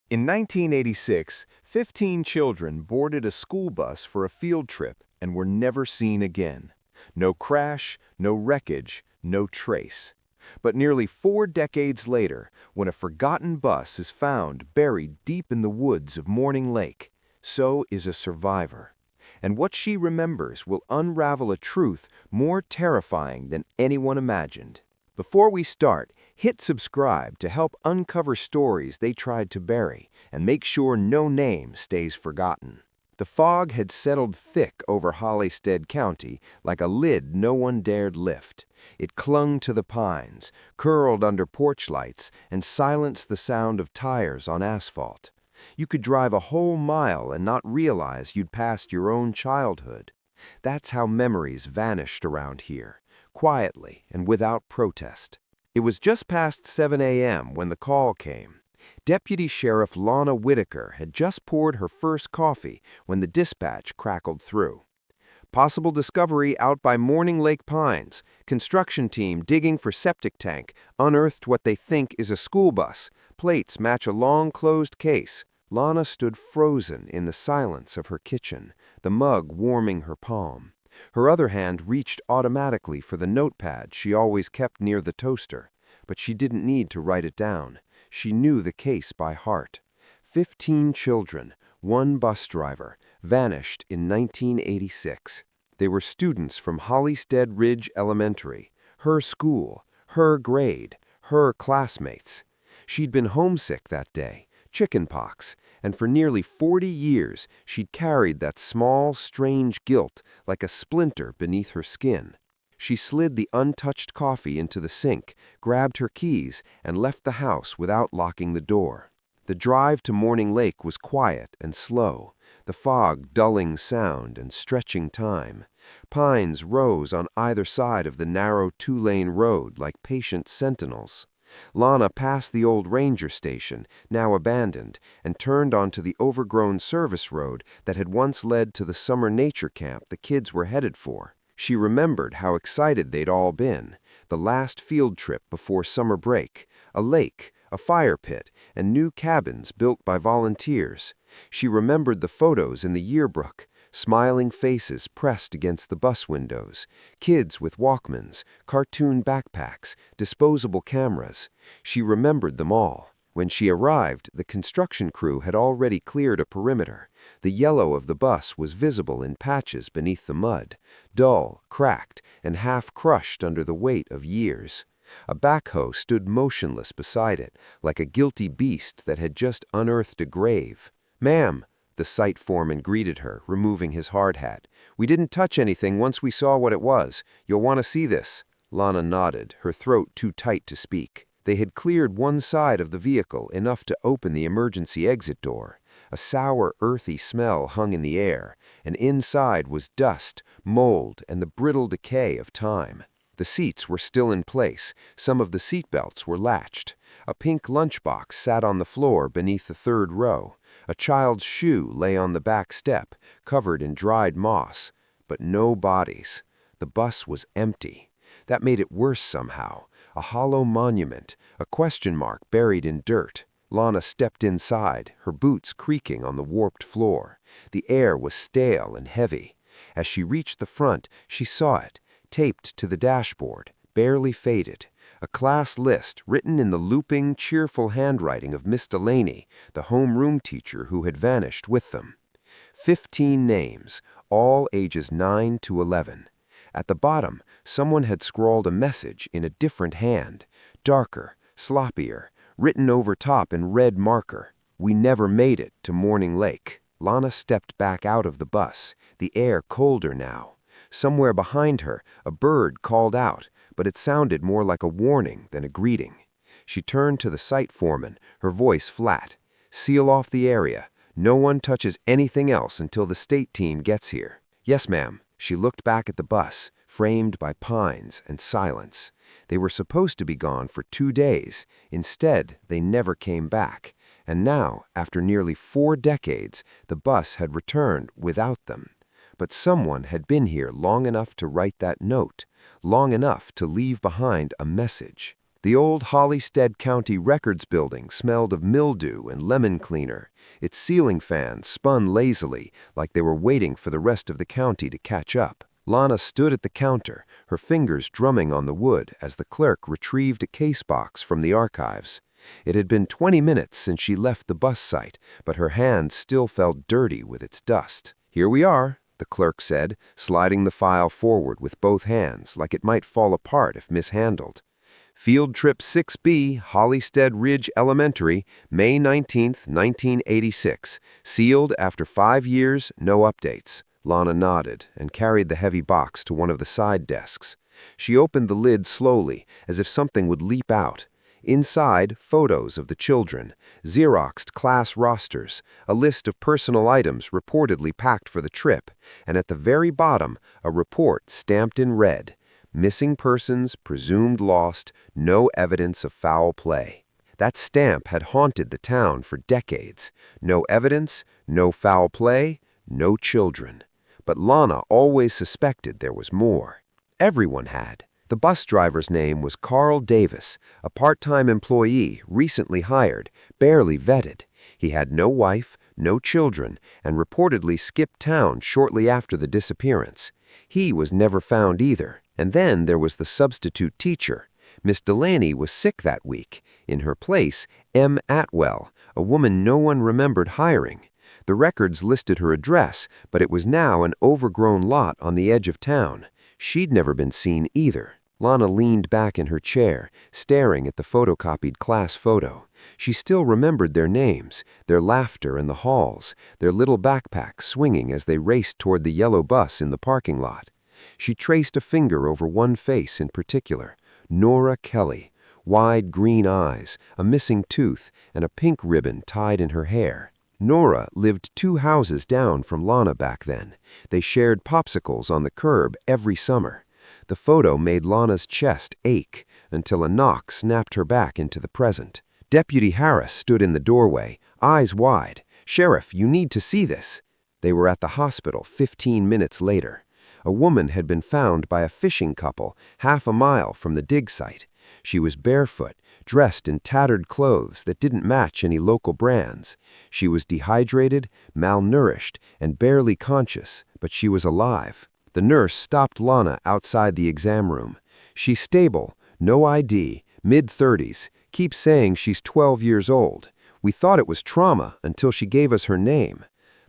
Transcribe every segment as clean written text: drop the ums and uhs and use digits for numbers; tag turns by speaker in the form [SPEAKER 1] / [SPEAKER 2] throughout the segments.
[SPEAKER 1] In 1986, 15 children boarded a school bus for a field trip and were never seen again. No crash, no wreckage, no trace. But nearly 4 decades later, when a forgotten bus is found buried deep in the woods of Morning Lake, so is a survivor. And what she remembers will unravel a truth more terrifying than anyone imagined. Before we start, hit subscribe to help uncover stories they tried to bury and make sure no name stays forgotten. The fog had settled thick over Hollistead County like a lid no one dared lift. It clung to the pines, curled under porch lights, and silenced the sound of tires on asphalt. You could drive a whole mile and not realize you'd passed your own childhood. That's how memories vanished around here, quietly and without protest. It was just past 7 a.m. when the call came. Deputy Sheriff Lana Whitaker had just poured her first coffee when the dispatch crackled through. Possible discovery out by Morning Lake Pines. Construction team digging for septic tank unearthed what they think is a school bus. Plates match a long closed case. Lana stood frozen in the silence of her kitchen, the mug warming her palm. Her other hand reached automatically for the notepad she always kept near the toaster, but she didn't need to write it down. She knew the case by heart. 15 children, one bus driver, vanished in 1986. They were students from Hollistead Ridge Elementary, her school, her grade, her classmates. She'd been homesick that day, chickenpox, and for nearly 40 years she'd carried that small, strange guilt like a splinter beneath her skin. She slid the untouched coffee into the sink, grabbed her keys, and left the house without locking the door. The drive to Morning Lake was quiet and slow, the fog dulling sound and stretching time. Pines rose on either side of the narrow two-lane road like patient sentinels. Lana passed the old ranger station, now abandoned, and turned onto the overgrown service road that had once led to the summer nature camp the kids were headed for. She remembered how excited they'd all been, the last field trip before summer break, a lake, a fire pit, and new cabins built by volunteers. She remembered the photos in the yearbook, smiling faces pressed against the bus windows, kids with Walkmans, cartoon backpacks, disposable cameras. She remembered them all. When she arrived, the construction crew had already cleared a perimeter. The yellow of the bus was visible in patches beneath the mud, dull, cracked, and half crushed under the weight of years. A backhoe stood motionless beside it, like a guilty beast that had just unearthed a grave. "Ma'am," the site foreman greeted her, removing his hard hat. "We didn't touch anything once we saw what it was. You'll want to see this." Lana nodded, her throat too tight to speak. They had cleared one side of the vehicle enough to open the emergency exit door. A sour, earthy smell hung in the air, and inside was dust, mold, and the brittle decay of time. The seats were still in place. Some of the seatbelts were latched. A pink lunchbox sat on the floor beneath the third row. A child's shoe lay on the back step, covered in dried moss. But no bodies. The bus was empty. That made it worse somehow. A hollow monument, a question mark buried in dirt. Lana stepped inside, her boots creaking on the warped floor. The air was stale and heavy. As she reached the front, she saw it, taped to the dashboard, barely faded. A class list written in the looping, cheerful handwriting of Miss Delaney, the homeroom teacher who had vanished with them. 15 names, all ages 9 to 11. At the bottom, someone had scrawled a message in a different hand, darker, sloppier, written over top in red marker. "We never made it to Morning Lake." Lana stepped back out of the bus, the air colder now. Somewhere behind her, a bird called out, but it sounded more like a warning than a greeting. She turned to the site foreman, her voice flat. "Seal off the area. No one touches anything else until the state team gets here." "Yes, ma'am." She looked back at the bus, framed by pines and silence. They were supposed to be gone for 2 days. Instead, they never came back. And now, after nearly 4 decades, the bus had returned without them. But someone had been here long enough to write that note, long enough to leave behind a message.
[SPEAKER 2] The old Hollistead County Records building smelled of mildew and lemon cleaner. Its ceiling fans spun lazily, like they were waiting for the rest of the county to catch up. Lana stood at the counter, her fingers drumming on the wood as the clerk retrieved a case box from the archives. It had been 20 minutes since she left the bus site, but her hand still felt dirty with its dust. "Here we are," the clerk said, sliding the file forward with both hands, like it might fall apart if mishandled. "Field Trip 6B, Hollistead Ridge Elementary, May 19, 1986. Sealed after 5 years, no updates." Lana nodded and carried the heavy box to one of the side desks. She opened the lid slowly, as if something would leap out. Inside, photos of the children, Xeroxed class rosters, a list of personal items reportedly packed for the trip, and at the very bottom, a report stamped in red. Missing persons, presumed lost, no evidence of foul play. That stamp had haunted the town for decades. No evidence, no foul play, no children. But Lana always suspected there was more. Everyone had. The bus driver's name was Carl Davis, a part-time employee, recently hired, barely vetted. He had no wife, no children, and reportedly skipped town shortly after the disappearance. He was never found either. And then there was the substitute teacher. Miss Delaney was sick that week. In her place, M. Atwell, a woman no one remembered hiring. The records listed her address, but it was now an overgrown lot on the edge of town. She'd never been seen either. Lana leaned back in her chair, staring at the photocopied class photo. She still remembered their names, their laughter in the halls, their little backpacks swinging as they raced toward the yellow bus in the parking lot. She traced a finger over one face in particular, Nora Kelly, wide green eyes, a missing tooth, and a pink ribbon tied in her hair. Nora lived 2 houses down from Lana back then. They shared popsicles on the curb every summer. The photo made Lana's chest ache until a knock snapped her back into the present. Deputy Harris stood in the doorway, eyes wide. "Sheriff, you need to see this." They were at the hospital 15 minutes later. A woman had been found by a fishing couple half a mile from the dig site. She was barefoot, dressed in tattered clothes that didn't match any local brands. She was dehydrated, malnourished, and barely conscious, but she was alive. The nurse stopped Lana outside the exam room. "She's stable, no ID, mid-30s, keeps saying she's 12 years old. We thought it was trauma until she gave us her name."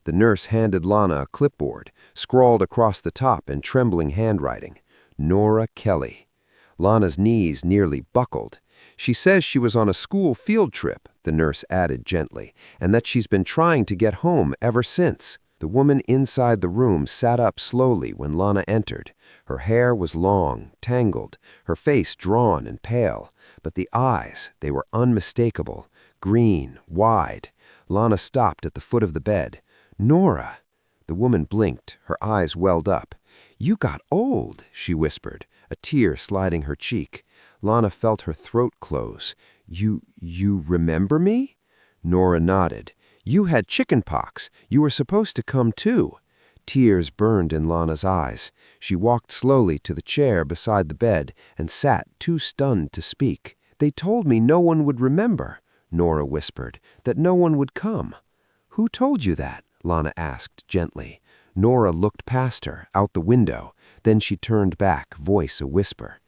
[SPEAKER 2] The nurse handed Lana a clipboard, scrawled across the top in trembling handwriting, "Nora Kelly." Lana's knees nearly buckled. "She says she was on a school field trip," the nurse added gently, "and that she's been trying to get home ever since." The woman inside the room sat up slowly when Lana entered. Her hair was long, tangled, her face drawn and pale, but the eyes, they were unmistakable, green, wide. Lana stopped at the foot of the bed. "Nora." The woman blinked, her eyes welled up. "You got old," she whispered, a tear sliding her cheek. Lana felt her throat close. You remember me?" Nora nodded. "You had chicken pox. You were supposed to come too." Tears burned in Lana's eyes. She walked slowly to the chair beside the bed and sat too stunned to speak. "They told me no one would remember," Nora whispered, "that no one would come." "Who told you that?" Lana asked gently. Nora looked past her, out the window. Then she turned back, voice a whisper.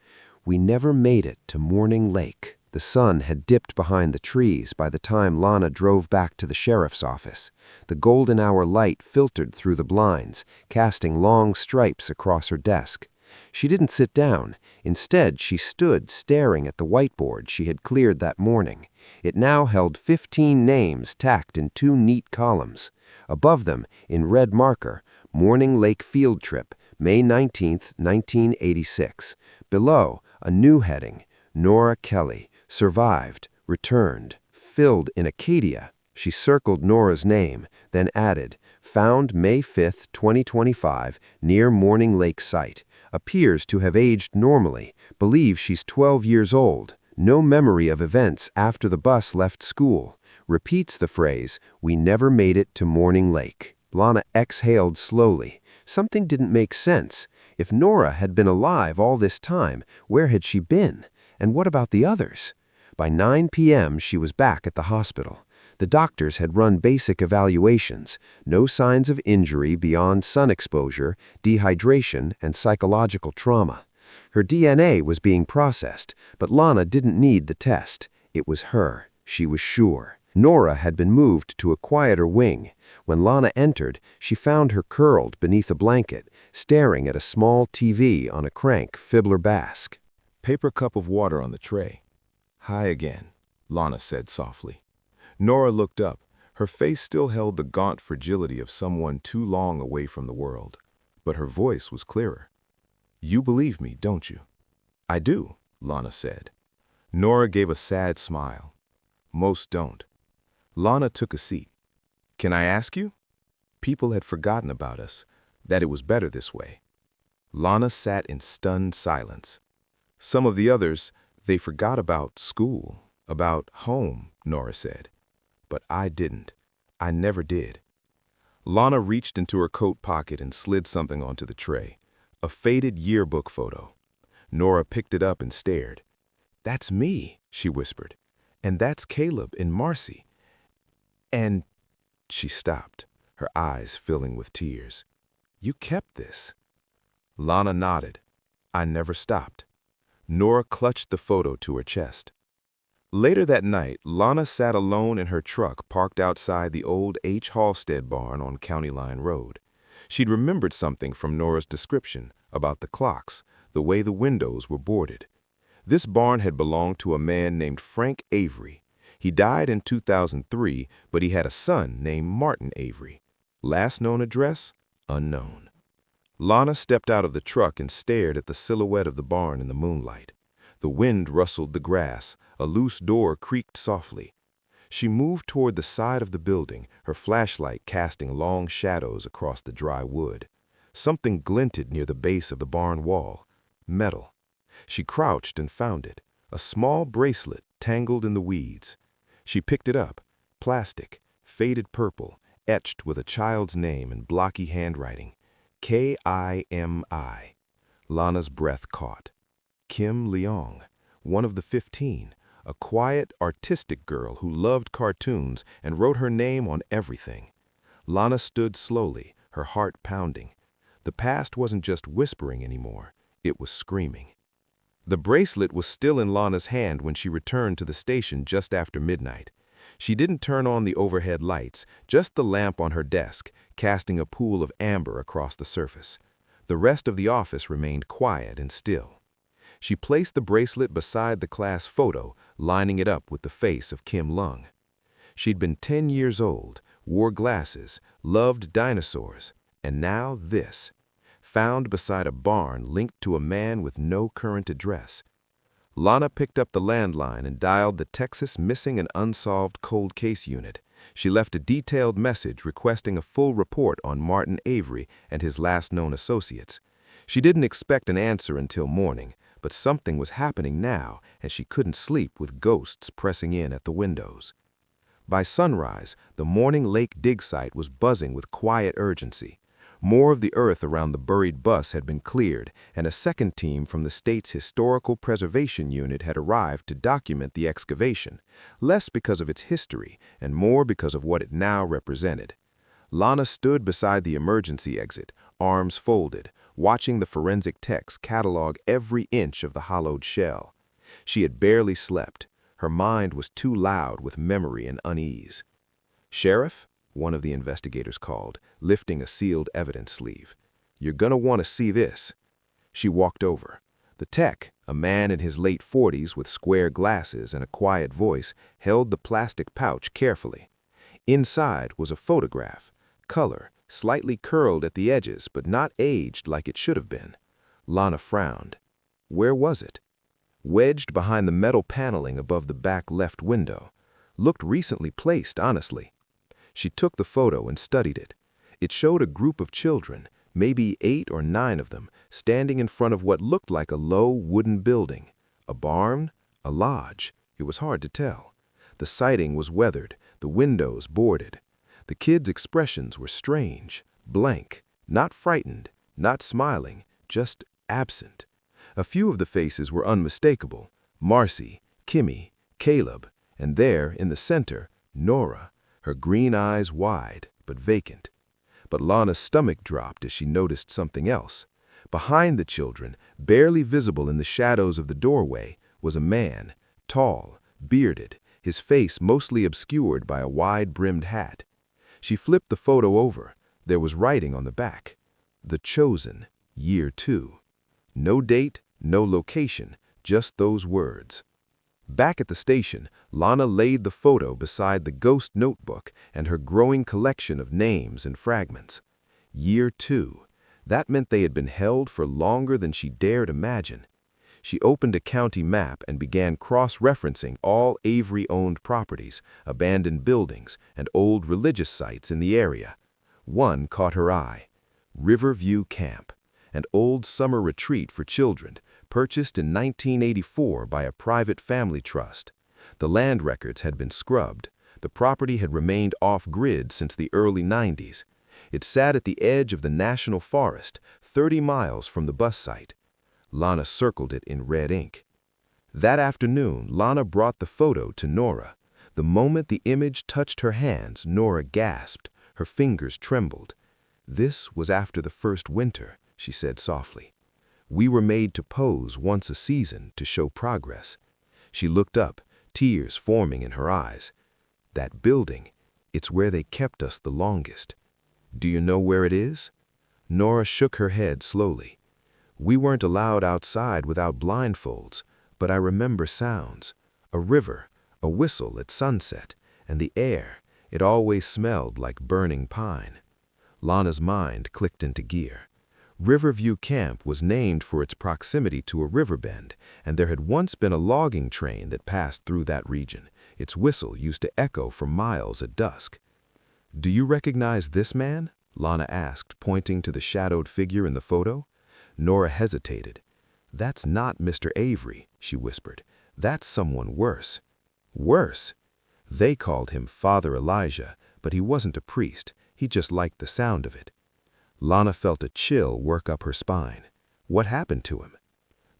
[SPEAKER 2] "We never made it to Morning Lake." The sun had dipped behind the trees by the time Lana drove back to the sheriff's office. The golden hour light filtered through the blinds, casting long stripes across her desk. She didn't sit down. Instead, she stood staring at the whiteboard she had cleared that morning. It now held 15 names tacked in 2 neat columns. Above them, in red marker, Morning Lake Field Trip, May 19, 1986. Below, a new heading, Nora Kelly, survived, returned, filled in Acadia. She circled Nora's name, then added, found May 5, 2025, near Morning Lake site. Appears to have aged normally. Believes she's 12 years old. No memory of events after the bus left school. Repeats the phrase, "We never made it to Morning Lake." Lana exhaled slowly. Something didn't make sense. If Nora had been alive all this time, where had she been? And what about the others? By 9 p.m., she was back at the hospital. The doctors had run basic evaluations, no signs of injury beyond sun exposure, dehydration, and psychological trauma. Her DNA was being processed, but Lana didn't need the test. It was her, she was sure. Nora had been moved to a quieter wing. When Lana entered, she found her curled beneath a blanket, staring at a small TV on a crank Fibbler Basque.
[SPEAKER 1] Paper cup of water on the tray. Hi again, Lana said softly. Nora looked up. Her face still held the gaunt fragility of someone too long away from the world. But her voice was clearer. You believe me, don't you? I do, Lana said. Nora gave a sad smile. Most don't. Lana took a seat. Can I ask you? People had forgotten about us, that it was better this way. Lana sat in stunned silence. Some of the others, they forgot about school, about home, Nora said. But I didn't. I never did. Lana reached into her coat pocket and slid something onto the tray. A faded yearbook photo. Nora picked it up and stared. That's me, she whispered. And that's Caleb and Marcy. And she stopped, her eyes filling with tears. You kept this. Lana nodded. I never stopped. Nora clutched the photo to her chest. Later that night, Lana sat alone in her truck parked outside the old H. Halstead barn on County Line Road. She'd remembered something from Nora's description about the clocks, the way the windows were boarded. This barn had belonged to a man named Frank Avery. He died in 2003, but he had a son named Martin Avery. Last known address? Unknown. Lana stepped out of the truck and stared at the silhouette of the barn in the moonlight. The wind rustled the grass. A loose door creaked softly. She moved toward the side of the building, her flashlight casting long shadows across the dry wood. Something glinted near the base of the barn wall. Metal. She crouched and found it, a small bracelet tangled in the weeds. She picked it up, plastic, faded purple, etched with a child's name in blocky handwriting. K-I-M-I. Lana's breath caught. Kim Leong, one of the 15, a quiet, artistic girl who loved cartoons and wrote her name on everything. Lana stood slowly, her heart pounding. The past wasn't just whispering anymore, it was screaming. The bracelet was still in Lana's hand when she returned to the station just after midnight. She didn't turn on the overhead lights, just the lamp on her desk, casting a pool of amber across the surface. The rest of the office remained quiet and still. She placed the bracelet beside the class photo, lining it up with the face of Kim Leong. She'd been 10 years old, wore glasses, loved dinosaurs, and now this. Found beside a barn linked to a man with no current address. Lana picked up the landline and dialed the Texas Missing and Unsolved Cold Case Unit. She left a detailed message requesting a full report on Martin Avery and his last known associates. She didn't expect an answer until morning, but something was happening now, and she couldn't sleep with ghosts pressing in at the windows. By sunrise, the Morning Lake dig site was buzzing with quiet urgency. More of the earth around the buried bus had been cleared, and a second team from the state's Historical Preservation Unit had arrived to document the excavation, less because of its history and more because of what it now represented. Lana stood beside the emergency exit, arms folded, watching the forensic techs catalog every inch of the hollowed shell. She had barely slept. Her mind was too loud with memory and unease. "Sheriff?" one of the investigators called, lifting a sealed evidence sleeve. "You're gonna want to see this." She walked over. The tech, a man in his late 40s with square glasses and a quiet voice, held the plastic pouch carefully. Inside was a photograph, color, slightly curled at the edges but not aged like it should have been. Lana frowned. Where was it? Wedged behind the metal paneling above the back left window. Looked recently placed, honestly. She took the photo and studied it. It showed a group of children, maybe 8 or 9 of them, standing in front of what looked like a low wooden building. A barn? A lodge? It was hard to tell. The siding was weathered, the windows boarded. The kids' expressions were strange, blank, not frightened, not smiling, just absent. A few of the faces were unmistakable,
[SPEAKER 2] Marcy, Kimmy, Caleb, and there, in the center, Nora, her green eyes wide but vacant. But Lana's stomach dropped as she noticed something else. Behind the children, barely visible in the shadows of the doorway, was a man, tall, bearded, his face mostly obscured by a wide-brimmed hat. She flipped the photo over. There was writing on the back. The Chosen, Year 2. No date, no location, just those words. Back at the station, Lana laid the photo beside the ghost notebook and her growing collection of names and fragments. Year 2. That meant they had been held for longer than she dared imagine. She opened a county map and began cross-referencing all Avery-owned properties, abandoned buildings, and old religious sites in the area. One caught her eye. Riverview Camp, an old summer retreat for children, purchased in 1984 by a private family trust. The land records had been scrubbed. The property had remained off-grid since the early 90s. It sat at the edge of the National Forest, 30 miles from the bus site. Lana circled it in red ink. That afternoon, Lana brought the photo to Nora. The moment the image touched her hands, Nora gasped. Her fingers trembled. "This was after the first winter," she said softly. "We were made to pose once a season to show progress." She looked up, tears forming in her eyes. "That building, it's where they kept us the longest. Do you know where it is?" Nora shook her head slowly. "We weren't allowed outside without blindfolds, but I remember sounds. A river, a whistle at sunset, and the air, it always smelled like burning pine." Lana's mind clicked into gear. Riverview Camp was named for its proximity to a river bend, and there had once been a logging train that passed through that region. Its whistle used to echo for miles at dusk. "Do you recognize this man?" Lana asked, pointing to the shadowed figure in the photo. Nora hesitated. "That's not Mr. Avery," she whispered. "That's someone worse." "Worse?" "They called him Father Elijah, but he wasn't a priest. He just liked the sound of it." Lana felt a chill work up her spine. "What happened to him?"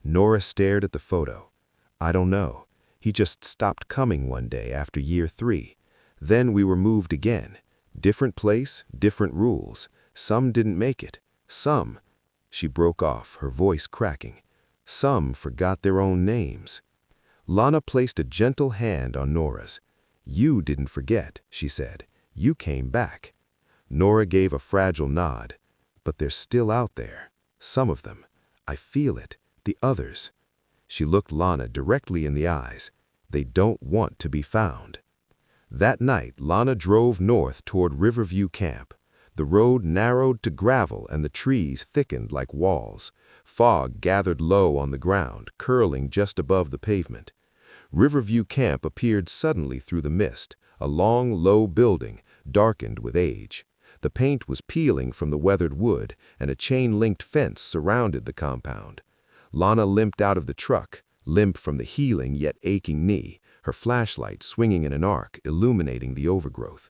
[SPEAKER 2] Nora stared at the photo. "I don't know. He just stopped coming one day after year 3. Then we were moved again. Different place, different rules. Some didn't make it. Some—" She broke off, her voice cracking. "Some forgot their own names." Lana placed a gentle hand on Nora's. "You didn't forget," she said. "You came back." Nora gave a fragile nod. "But they're still out there. Some of them. I feel it. The others." She looked Lana directly in the eyes. "They don't want to be found." That night, Lana drove north toward Riverview Camp. The road narrowed to gravel and the trees thickened like walls. Fog gathered low on the ground, curling just above the pavement. Riverview Camp appeared suddenly through the mist, a long, low building, darkened with age. The paint was peeling from the weathered wood, and a chain-linked fence surrounded the compound. Lana limped out of the truck, limp from the healing yet aching knee, her flashlight swinging in an arc, illuminating the overgrowth.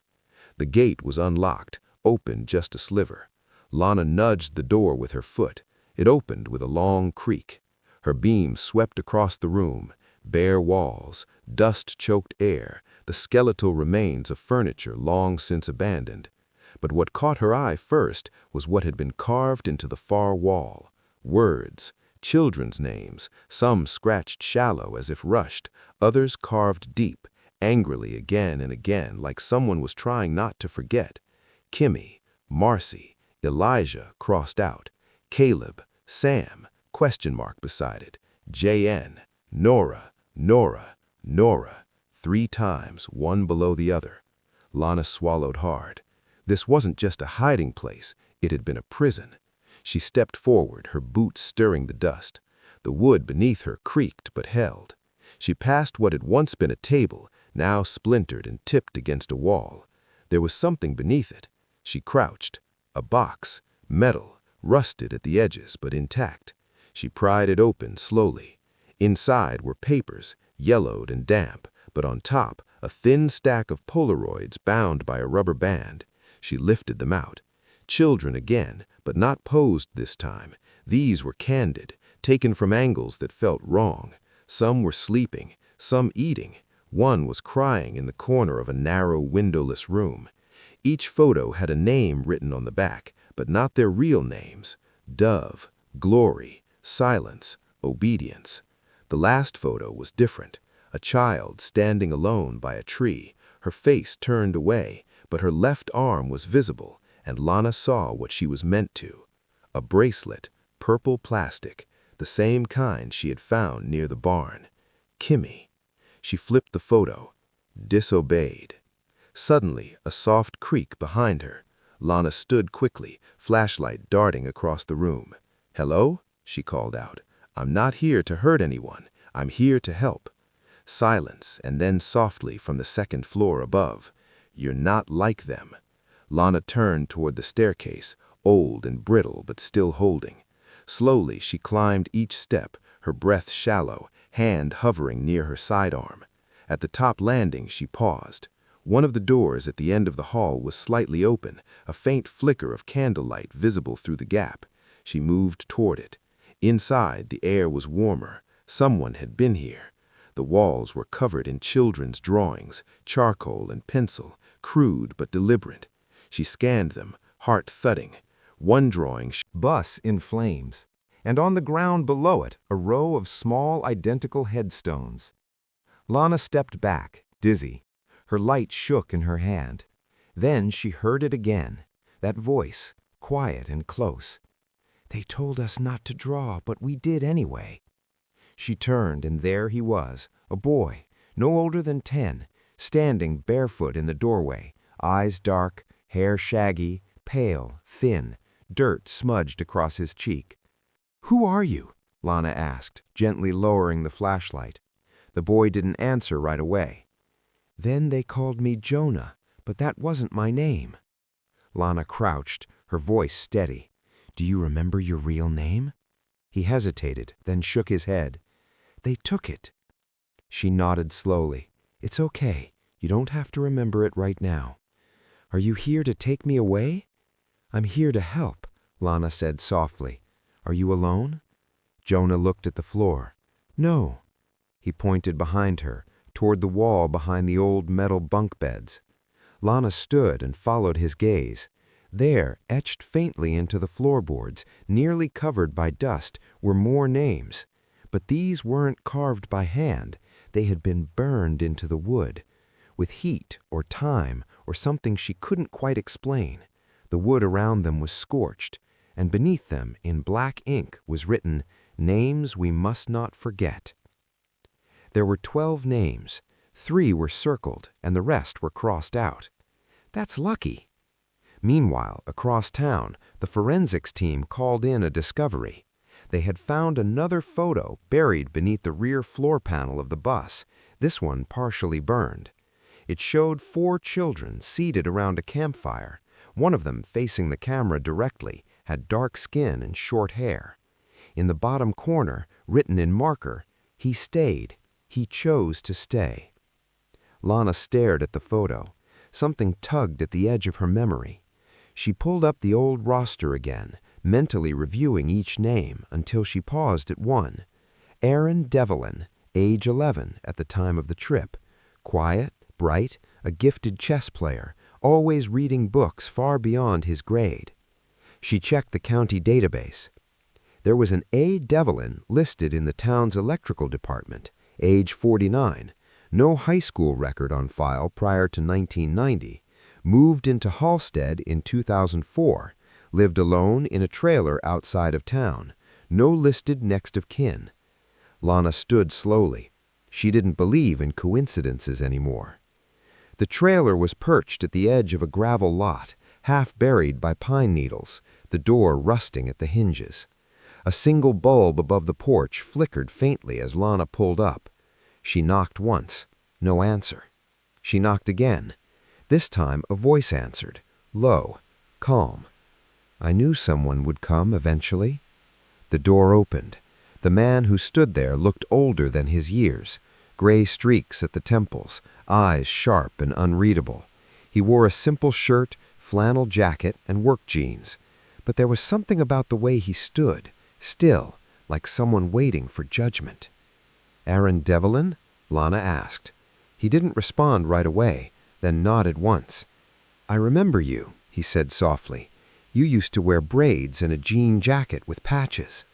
[SPEAKER 2] The gate was unlocked, open just a sliver. Lana nudged the door with her foot. It opened with a long creak. Her beam swept across the room, bare walls, dust-choked air, the skeletal remains of furniture long since abandoned. But what caught her eye first was what had been carved into the far wall. Words, children's names, some scratched shallow as if rushed, others carved deep, angrily again and again, like someone was trying not to forget. Kimmy, Marcy, Elijah crossed out. Caleb, Sam, question mark beside it. J.N., Nora, Nora, Nora, 3 times, one below the other. Lana swallowed hard. This wasn't just a hiding place, it had been a prison. She stepped forward, her boots stirring the dust. The wood beneath her creaked but held. She passed what had once been a table, now splintered and tipped against a wall. There was something beneath it. She crouched. A box, metal, rusted at the edges but intact. She pried it open slowly. Inside were papers, yellowed and damp, but on top, a thin stack of Polaroids bound by a rubber band. She lifted them out. Children again, but not posed this time. These were candid, taken from angles that felt wrong. Some were sleeping, some eating. One was crying in the corner of a narrow, windowless room. Each photo had a name written on the back, but not their real names. Dove, Glory, Silence, Obedience. The last photo was different. A child standing alone by a tree, her face turned away, but her left arm was visible, and Lana saw what she was meant to. A bracelet, purple plastic, the same kind she had found near the barn. Kimmy. She flipped the photo. Disobeyed. Suddenly, a soft creak behind her. Lana stood quickly, flashlight darting across the room. "Hello?" she called out. "I'm not here to hurt anyone. I'm here to help." Silence, and then softly from the second floor above. "You're not like them." Lana turned toward the staircase, old and brittle but still holding. Slowly she climbed each step, her breath shallow, hand hovering near her sidearm. At the top landing she paused. One of the doors at the end of the hall was slightly open, a faint flicker of candlelight visible through the gap. She moved toward it. Inside, the air was warmer. Someone had been here. The walls were covered in children's drawings, charcoal and pencil, crude but deliberate. She scanned them, heart thudding. One drawing
[SPEAKER 1] bus in flames, and on the ground below it, a row of small, identical headstones. Lana stepped back, dizzy. Her light shook in her hand. Then she heard it again, that voice, quiet and close. "They told us not to draw, but we did anyway." She turned, and there he was, a boy, no older than 10, standing barefoot in the doorway, eyes dark, hair shaggy, pale, thin, dirt smudged across his cheek. "Who are you?" Lana asked, gently lowering the flashlight. The boy didn't answer right away. "Then they called me Jonah, but that wasn't my name." Lana crouched, her voice steady. "Do you remember your real name?" He hesitated, then shook his head. "They took it." She nodded slowly. "It's okay. You don't have to remember it right now." "Are you here to take me away?" "I'm here to help," Lana said softly. "Are you alone?" Jonah looked at the floor. "No." He pointed behind her, toward the wall behind the old metal bunk beds. Lana stood and followed his gaze. There, etched faintly into the floorboards, nearly covered by dust, were more names. But these weren't carved by hand. They had been burned into the wood. With heat or time or something she couldn't quite explain. The wood around them was scorched, and beneath them, in black ink, was written, "Names we must not forget." There were 12 names. 3 were circled, and the rest were crossed out. That's lucky. Meanwhile, across town, the forensics team called in a discovery. They had found another photo buried beneath the rear floor panel of the bus, this one partially burned. It showed 4 children seated around a campfire. One of them, facing the camera directly, had dark skin and short hair. In the bottom corner, written in marker, "He stayed. He chose to stay." Lana stared at the photo. Something tugged at the edge of her memory. She pulled up the old roster again, mentally reviewing each name until she paused at one. Aaron Devlin, age 11 at the time of the trip. Quiet, bright, a gifted chess player, always reading books far beyond his grade. She checked the county database. There was an A. Devlin listed in the town's electrical department, age 49, no high school record on file prior to 1990, moved into Halstead in 2004, lived alone in a trailer outside of town, no listed next of kin. Lana stood slowly. She didn't believe in coincidences anymore. The trailer was perched at the edge of a gravel lot, half buried by pine needles, the door rusting at the hinges. A single bulb above the porch flickered faintly as Lana pulled up. She knocked once. No answer. She knocked again. This time a voice answered, low, calm. "I knew someone would come eventually." The door opened. The man who stood there looked older than his years, gray streaks at the temples, eyes sharp and unreadable. He wore a simple shirt, flannel jacket, and work jeans. But there was something about the way he stood, still, like someone waiting for judgment.
[SPEAKER 2] "Aaron Devlin?" Lana asked. He didn't respond right away, then nodded once. "I remember you," he said softly. "You used to wear braids and a jean jacket with patches."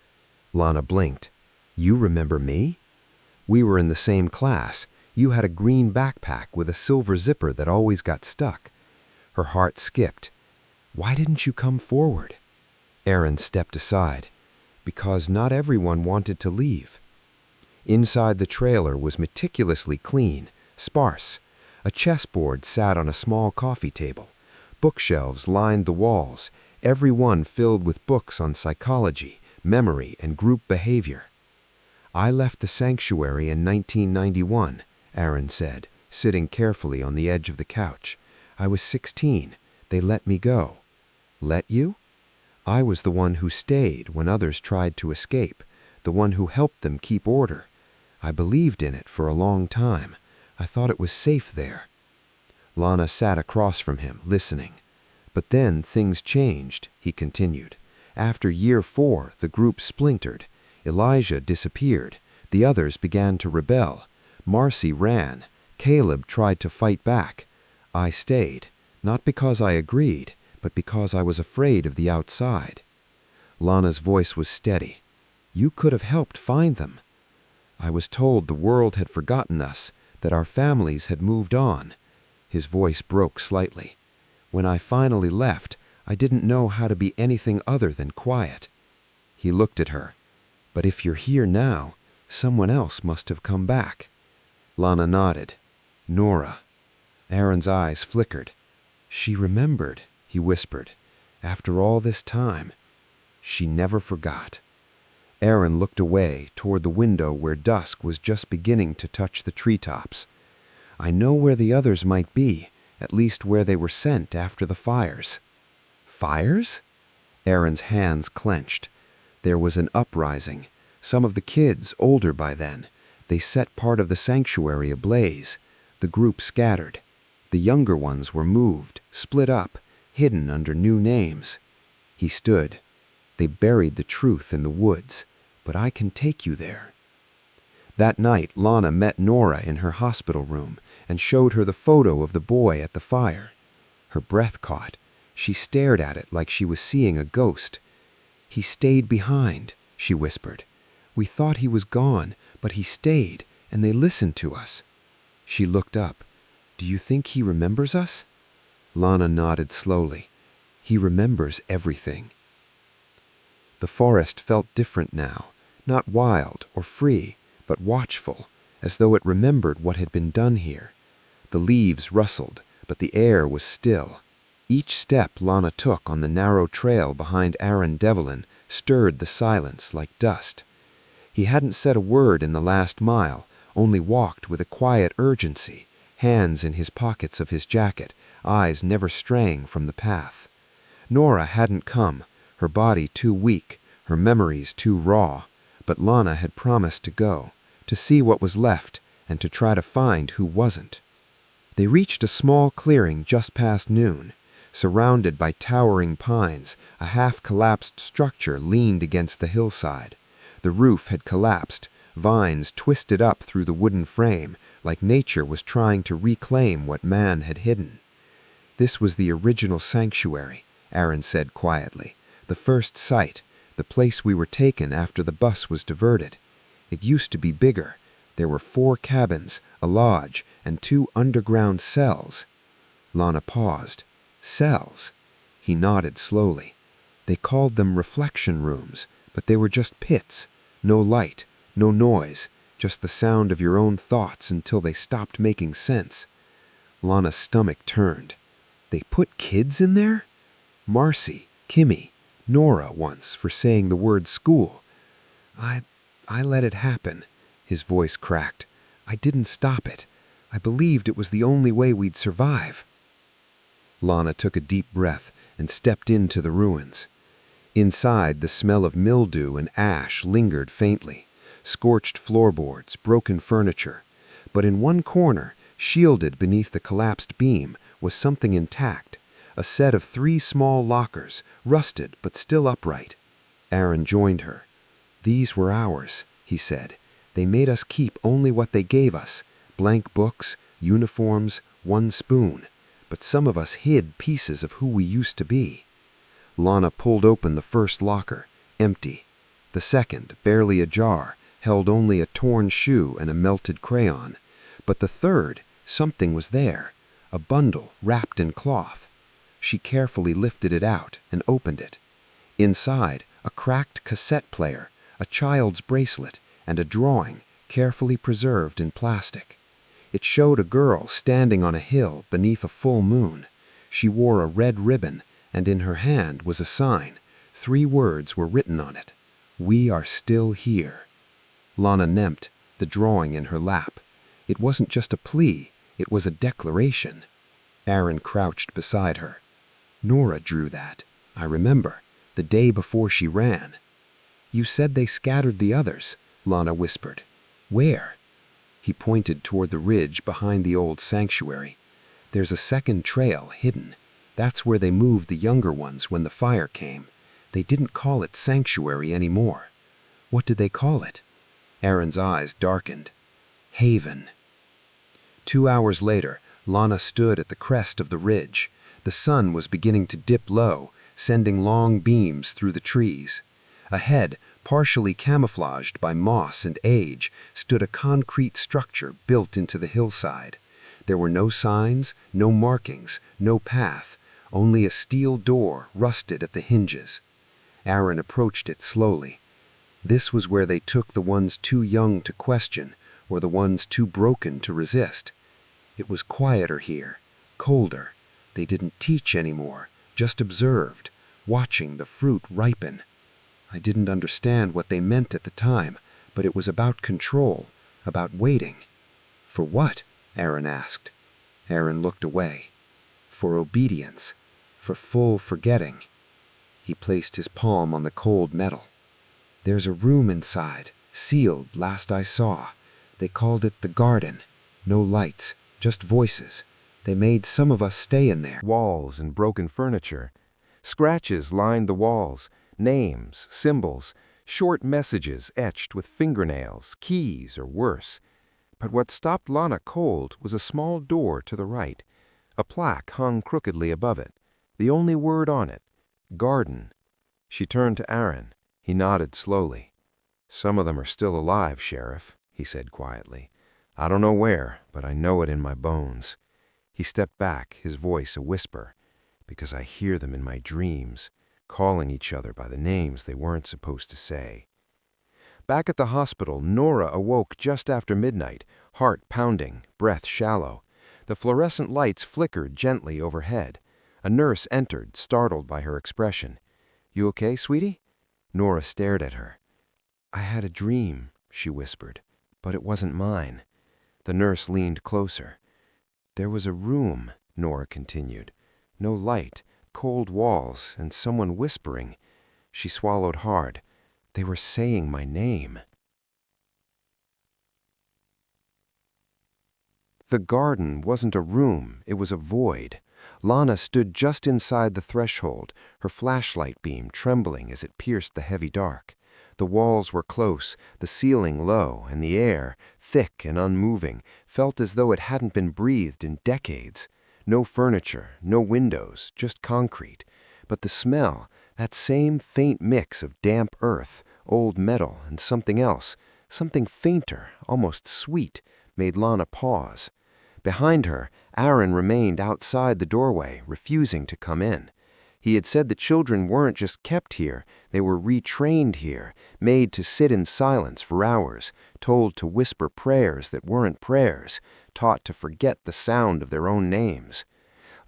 [SPEAKER 2] Lana blinked. "You remember me?" "We were in the same class. You had a green backpack with a silver zipper that always got stuck." Her heart skipped. "Why didn't you come forward?" Aaron stepped aside. "Because not everyone wanted to leave." Inside the trailer was meticulously clean, sparse. A chessboard sat on a small coffee table. Bookshelves lined the walls, every one filled with books on psychology, memory, and group behavior. "I left the sanctuary in 1991, Aaron said, sitting carefully on the edge of the couch. "I was 16. They let me go." "Let you?" "I was the one who stayed when others tried to escape, the one who helped them keep order. I believed in it for a long time. I thought it was safe there." Lana sat across from him, listening. "But then things changed," he continued. "After year 4, the group splintered. Elijah disappeared. The others began to rebel. Marcy ran. Caleb tried to fight back. I stayed, not because I agreed, but because I was afraid of the outside." Lana's voice was steady. "You could have helped find them." "I was told the world had forgotten us, that our families had moved on." His voice broke slightly. "When I finally left, I didn't know how to be anything other than quiet." He looked at her. "But if you're here now, someone else must have come back." Lana nodded. "Nora." Aaron's eyes flickered. "She remembered," he whispered. "After all this time, she never forgot." Aaron looked away toward the window where dusk was just beginning to touch the treetops. "I know where the others might be, at least where they were sent after the fires." "Fires?" Aaron's hands clenched. There was an uprising. Some of the kids, older by then, they set part of the sanctuary ablaze. The group scattered. The younger ones were moved, split up, hidden under new names. He stood. "They buried the truth in the woods, but I can take you there." That night, Lana met Nora in her hospital room and showed her the photo of the boy at the fire. Her breath caught. She stared at it like she was seeing a ghost. "He stayed behind," she whispered. "We thought he was gone, but he stayed, and they listened to us." She looked up. "Do you think he remembers us?" Lana nodded slowly. "He remembers everything." The forest felt different now, not wild or free, but watchful, as though it remembered what had been done here. The leaves rustled, but the air was still. Each step Lana took on the narrow trail behind Aaron Devlin stirred the silence like dust. He hadn't said a word in the last mile, only walked with a quiet urgency, hands in his pockets of his jacket, eyes never straying from the path. Nora hadn't come, her body too weak, her memories too raw, but Lana had promised to go, to see what was left, and to try to find who wasn't. They reached a small clearing just past noon. Surrounded by towering pines, a half-collapsed structure leaned against the hillside. The roof had collapsed, vines twisted up through the wooden frame, like nature was trying to reclaim what man had hidden. "This was the original sanctuary," Aaron said quietly. "The first site, the place we were taken after the bus was diverted. It used to be bigger. There were 4 cabins, a lodge, and 2 underground cells." Lana paused. "Cells?" He nodded slowly. "They called them reflection rooms, but they were just pits. No light, no noise, just the sound of your own thoughts until they stopped making sense." Lana's stomach turned. "They put kids in there?" "Marcy, Kimmy, Nora once for saying the word school." I let it happen." His voice cracked. "I didn't stop it. I believed it was the only way we'd survive." Lana took a deep breath and stepped into the ruins. Inside, the smell of mildew and ash lingered faintly. Scorched floorboards, broken furniture. But in one corner, shielded beneath the collapsed beam, was something intact. A set of 3 small lockers, rusted but still upright. Aaron joined her. "These were ours," he said. They made us keep only what they gave us, blank books, uniforms, one spoon. But some of us hid pieces of who we used to be. Lana pulled open the first locker, empty. The second, barely ajar, held only a torn shoe and a melted crayon. But the third, something was there, a bundle wrapped in cloth. She carefully lifted it out and opened it. Inside, a cracked cassette player, a child's bracelet, and a drawing, carefully preserved in plastic. It showed a girl standing on a hill beneath a full moon. She wore a red ribbon, and in her hand was a sign. 3 words were written on it. "We are still here." Lana knelt, the drawing in her lap. It wasn't just a plea, it was a declaration. Aaron crouched beside her. "Nora drew that. I remember, the day before she ran." "You said they scattered the others," Lana whispered. "Where?" He pointed toward the ridge behind the old sanctuary. "There's a second trail hidden. That's where they moved the younger ones when the fire came. They didn't call it sanctuary anymore." "What did they call it?" Aaron's eyes darkened. "Haven." 2 hours later, Lana stood at the crest of the ridge. The sun was beginning to dip low, sending long beams through the trees. Ahead, partially camouflaged by moss and age, stood a concrete structure built into the hillside. There were no signs, no markings, no path, only a steel door rusted at the hinges. Aaron approached it slowly. This was where they took the ones too young to question, or the ones too broken to resist. It was quieter here, colder. They didn't teach anymore, just observed, watching the fruit ripen. I didn't understand what they meant at the time, but it was about control, about waiting. "For what?" Aaron asked. Aaron looked away. "For obedience, for full forgetting." He placed his palm on the cold metal. "There's a room inside, sealed last I saw. They called it the garden. No lights, just voices. They made some of us stay in there."
[SPEAKER 1] Walls and broken furniture. Scratches lined the walls, names, symbols, short messages etched with fingernails, keys, or worse. But what stopped Lana cold was a small door to the right. A plaque hung crookedly above it. The only word on it, garden. She turned to Aaron. He nodded slowly. "Some of them are still alive, Sheriff," he said quietly. "I don't know where, but I know it in my bones." He stepped back, his voice a whisper, "Because I hear them in my dreams, calling each other by the names they weren't supposed to say." Back at the hospital, Nora awoke just after midnight, heart pounding, breath shallow. The fluorescent lights flickered gently overhead. A nurse entered, startled by her expression. "You okay, sweetie?" Nora stared at her. "I had a dream," she whispered, "but it wasn't mine." The nurse leaned closer. "There was a room," Nora continued. "No light, cold walls, and someone whispering." She swallowed hard. "They were saying my name." The garden wasn't a room, it was a void. Lana stood just inside the threshold, her flashlight beam trembling as it pierced the heavy dark. The walls were close, the ceiling low, and the air, thick and unmoving, felt as though it hadn't been breathed in decades. No furniture, no windows, just concrete. But the smell, that same faint mix of damp earth, old metal, and something else, something fainter, almost sweet, made Lana pause. Behind her, Aaron remained outside the doorway, refusing to come in. He had said the children weren't just kept here, they were retrained here, made to sit in silence for hours, told to whisper prayers that weren't prayers, taught to forget the sound of their own names.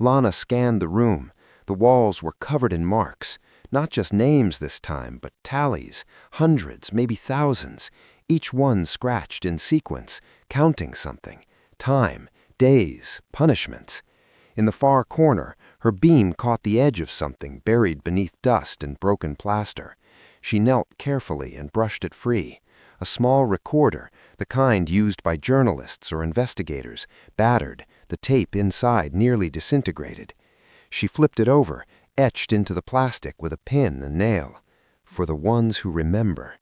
[SPEAKER 1] Lana scanned the room. The walls were covered in marks, not just names this time, but tallies, hundreds, maybe thousands, each one scratched in sequence, counting something, time, days, punishments. In the far corner, her beam caught the edge of something buried beneath dust and broken plaster. She knelt carefully and brushed it free. A small recorder, the kind used by journalists or investigators, battered, the tape inside nearly disintegrated. She flipped it over, etched into the plastic with a pin and nail. "For the ones who remember."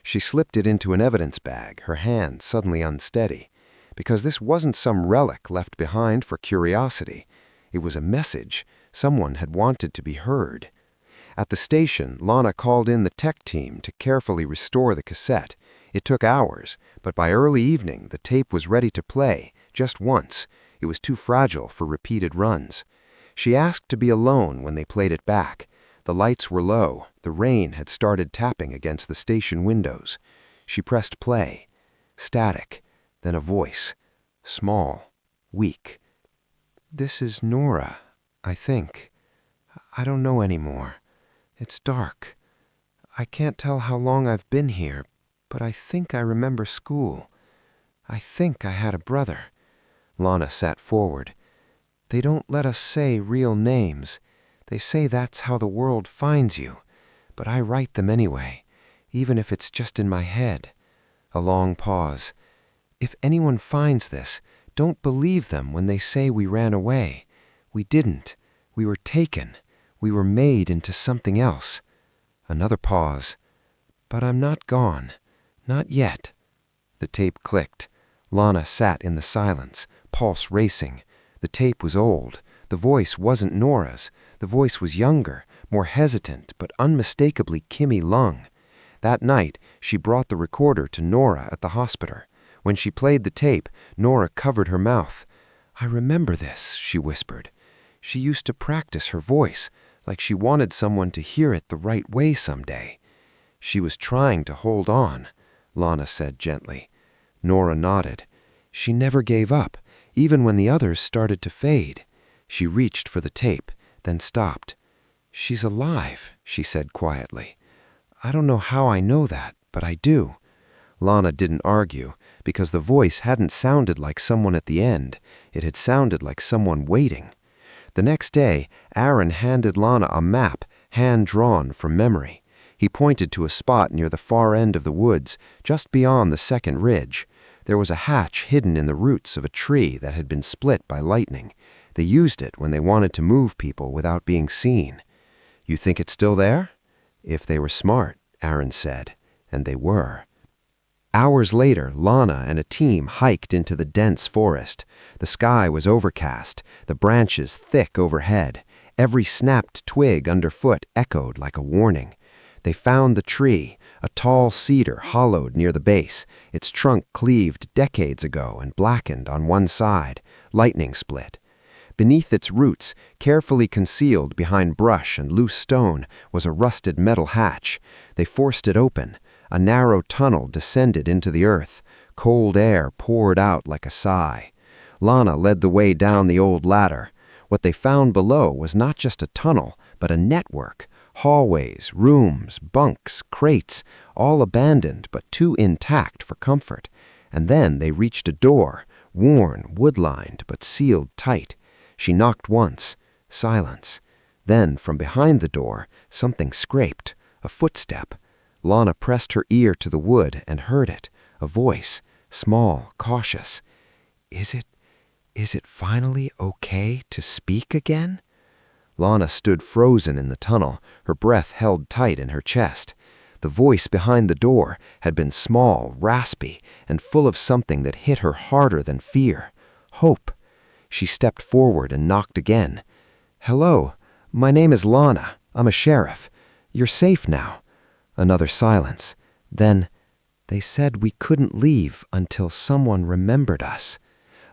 [SPEAKER 2] She slipped it into an evidence bag, her hand suddenly unsteady. Because this wasn't some relic left behind for curiosity. It was a message someone had wanted to be heard. At the station, Lana called in the tech team to carefully restore the cassette. It took hours, but by early evening, the tape was ready to play, just once. It was too fragile for repeated runs. She asked to be alone when they played it back. The lights were low. The rain had started tapping against the station windows. She pressed play. Static. Then a voice. Small. Weak. "This is Nora, I think. I don't know anymore. It's dark. I can't tell how long I've been here, but I think I remember school. I think I had a brother." Lana sat forward. "They don't let us say real names. They say that's how the world finds you. But I write them anyway, even if it's just in my head." A long pause. "If anyone finds this, don't believe them when they say we ran away. We didn't. We were taken. We were made into something else." Another pause. "But I'm not gone. Not yet." The tape clicked. Lana sat in the silence, pulse racing. The tape was old. The voice wasn't Nora's. The voice was younger, more hesitant, but unmistakably Kimmy Lung. That night, she brought the recorder to Nora at the hospital. When she played the tape, Nora covered her mouth. "I remember this," she whispered. She used to practice her voice, like she wanted someone to hear it the right way someday. "She was trying to hold on," Lana said gently. Nora nodded. "She never gave up, even when the others started to fade." She reached for the tape, then stopped. "She's alive," she said quietly. "I don't know how I know that, but I do." Lana didn't argue, because the voice hadn't sounded like someone at the end. It had sounded like someone waiting. The next day, Aaron handed Lana a map, hand-drawn from memory. He pointed to a spot near the far end of the woods, just beyond the second ridge. There was a hatch hidden in the roots of a tree that had been split by lightning. They used it when they wanted to move people without being seen. "You think it's still there?" "If they were smart," Aaron said. And they were. Hours later, Lana and a team hiked into the dense forest. The sky was overcast, the branches thick overhead. Every snapped twig underfoot echoed like a warning. They found the tree, a tall cedar hollowed near the base, its trunk cleaved decades ago and blackened on one side, lightning split. Beneath its roots, carefully concealed behind brush and loose stone, was a rusted metal hatch. They forced it open. A narrow tunnel descended into the earth. Cold air poured out like a sigh. Lana led the way down the old ladder. What they found below was not just a tunnel, but a network. Hallways, rooms, bunks, crates, all abandoned but too intact for comfort. And then they reached a door, worn, wood-lined, but sealed tight. She knocked once. Silence. Then, from behind the door, something scraped. A footstep. Lana pressed her ear to the wood and heard it. A voice, small, cautious. Is it finally okay to speak again?" Lana stood frozen in the tunnel, her breath held tight in her chest. The voice behind the door had been small, raspy, and full of something that hit her harder than fear. Hope. She stepped forward and knocked again. "Hello, my name is Lana. I'm a sheriff. You're safe now." Another silence. Then, "They said we couldn't leave until someone remembered us."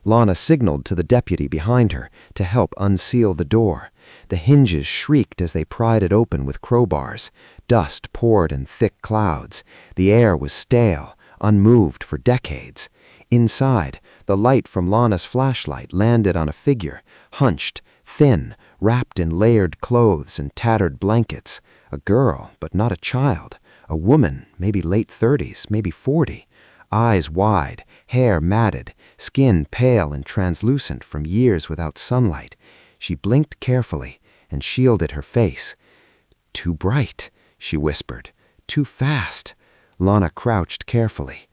[SPEAKER 2] Lana signaled to the deputy behind her to help unseal the door. The hinges shrieked as they pried it open with crowbars. Dust poured in thick clouds. The air was stale, unmoved for decades. Inside, the light from Lana's flashlight landed on a figure, hunched, thin, wrapped in layered clothes and tattered blankets. A girl, but not a child. A woman, maybe late 30s, maybe 40. Eyes wide, hair matted, skin pale and translucent from years without sunlight. She blinked carefully and shielded her face. "Too bright," she whispered. "Too fast." Lana crouched carefully.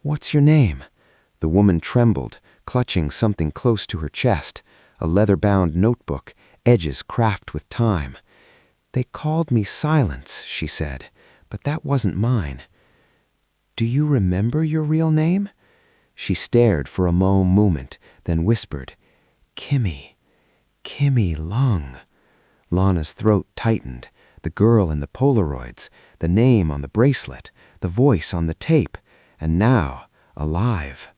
[SPEAKER 2] "What's your name?" The woman trembled, clutching something close to her chest. A leather-bound notebook, edges cracked with time. "They called me Silence," she said, "but that wasn't mine." "Do you remember your real name?" She stared for a moment, then whispered, "Kimmy, Kimmy Lung." Lana's throat tightened. The girl in the Polaroids, the name on the bracelet, the voice on the tape, and now, alive.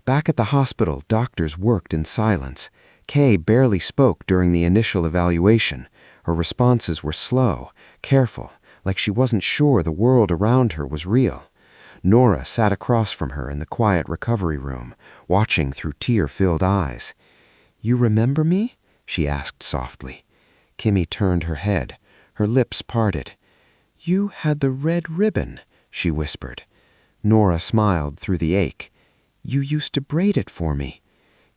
[SPEAKER 2] Back at the hospital, doctors worked in silence. Kay barely spoke during the initial evaluation. Her responses were slow, careful, like she wasn't sure the world around her was real. Nora sat across from her in the quiet recovery room, watching through tear-filled eyes. "You remember me?" she asked softly. Kimmy turned her head. Her lips parted. "You had the red ribbon," she whispered. Nora smiled through the ache. "You used to braid it for me."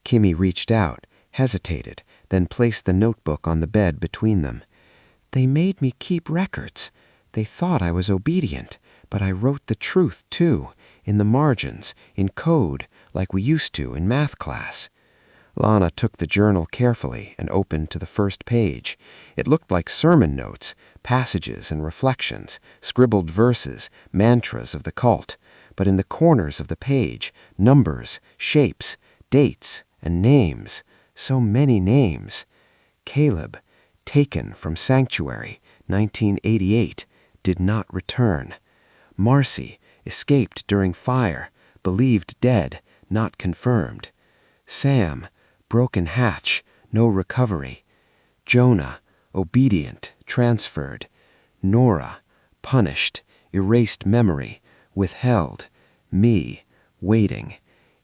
[SPEAKER 2] Kimmy reached out, hesitated, then placed the notebook on the bed between them. "They made me keep records. They thought I was obedient, but I wrote the truth, too, in the margins, in code, like we used to in math class." Lana took the journal carefully and opened to the first page. It looked like sermon notes, passages and reflections, scribbled verses, mantras of the cult. But in the corners of the page, numbers, shapes, dates, and names. So many names. Caleb, taken from Sanctuary, 1988, did not return. Marcy, escaped during fire, believed dead, not confirmed. Sam, broken hatch, no recovery. Jonah, obedient, transferred. Nora, punished, erased memory, withheld. Me, waiting.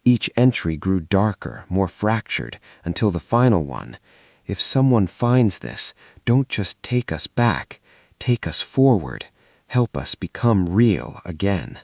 [SPEAKER 2] Each entry grew darker, more fractured, until the final one. "If someone finds this, don't just take us back. Take us forward. Help us become real again."